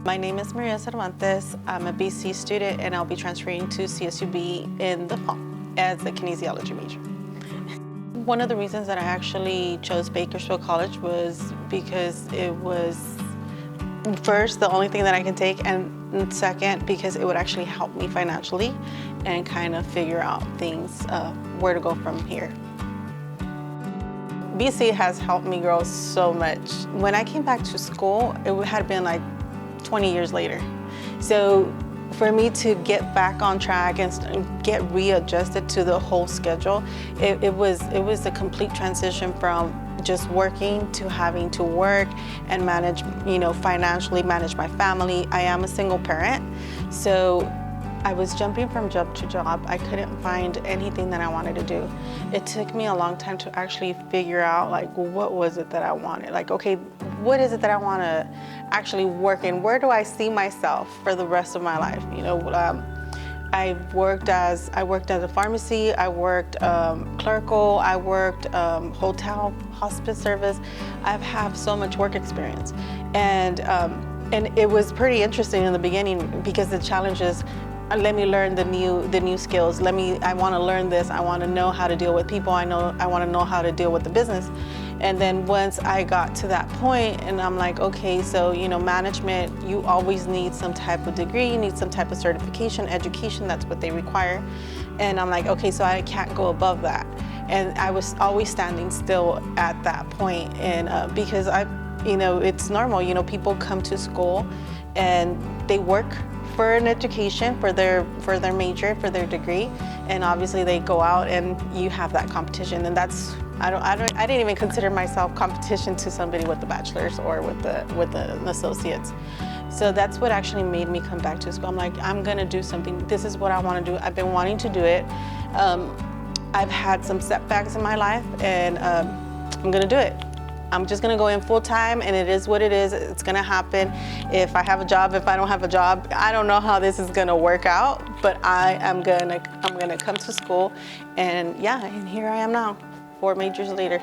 My name is Maria Cervantes. I'm a BC student and I'll be transferring to CSUB in the fall as a kinesiology major. One of the reasons that I actually chose Bakersfield College was because it was, first, the only thing that I can take, and second, because it would actually help me financially and kind of figure out things, where to go from here. BC has helped me grow so much. When I came back to school, it had been like 20 years later. So for me to get back on track and get readjusted to the whole schedule, it was a complete transition from just working to having to work and manage, financially manage my family. I am a single parent, so I was jumping from job to job. I couldn't find anything that I wanted to do. It took me a long time to actually figure out, what was it that I wanted? Okay, what is it that I want to actually work in? Where do I see myself for the rest of my life? I worked at a pharmacy. I worked clerical. I worked hotel, hospice service. I've had so much work experience, and it was pretty interesting in the beginning because the challenge is, let me learn the new skills. I want to learn this. I want to know how to deal with people. I want to know how to deal with the business. And then once I got to that point, and I'm like, okay, so management, you always need some type of degree, you need some type of certification, education. That's what they require. And I'm like, okay, so I can't go above that. And I was always standing still at that point, and because it's normal. People come to school and they work for an education, for their major, for their degree, and obviously they go out and you have that competition, and that's I didn't even consider myself competition to somebody with the bachelor's or with the associates. So that's what actually made me come back to school. I'm like, I'm gonna do something. This is what I want to do. I've been wanting to do it. I've had some setbacks in my life, and I'm gonna do it. I'm just gonna go in full time, and it is what it is. It's gonna happen. If I have a job, if I don't have a job, I don't know how this is gonna work out, but I'm gonna come to school, and here I am now, 4 majors later.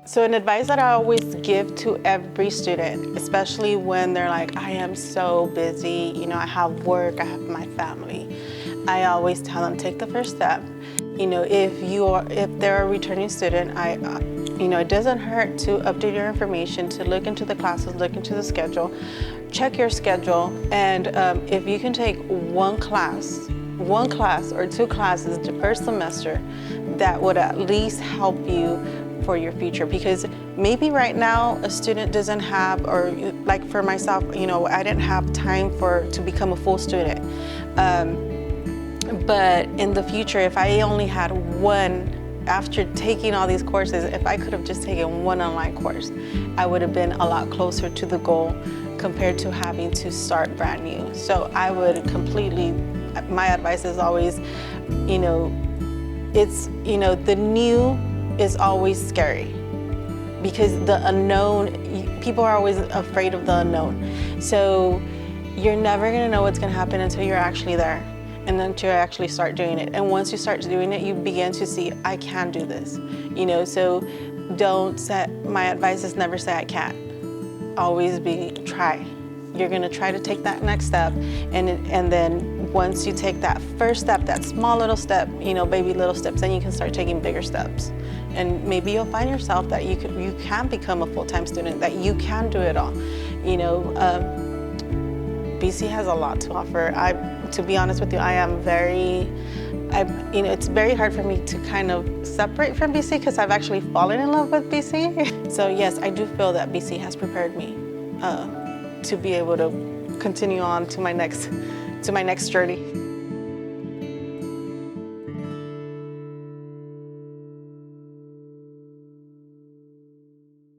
So an advice that I always give to every student, especially when they're like, I am so busy, I have work, I have my family, I always tell them, take the first step. If they're a returning student, it doesn't hurt to update your information, to look into the classes, look into the schedule, check your schedule, and if you can take one class or 2 classes the first semester, that would at least help you for your future. Because maybe right now a student doesn't have, or like for myself, I didn't have time to become a full student. But in the future, if I only had one, after taking all these courses, if I could have just taken one online course, I would have been a lot closer to the goal compared to having to start brand new. So I would my advice is always, it's, the new is always scary because the unknown, people are always afraid of the unknown. So you're never gonna know what's gonna happen until you're actually there. And then to actually start doing it. And once you start doing it, you begin to see, I can do this. So my advice is never say I can't. Always try. You're gonna try to take that next step. And then once you take that first step, that small little step, baby little steps, then you can start taking bigger steps. And maybe you'll find yourself that you can become a full-time student, that you can do it all. BC has a lot to offer. To be honest with you, it's very hard for me to kind of separate from BC because I've actually fallen in love with BC. So yes, I do feel that BC has prepared me to be able to continue on to my next journey.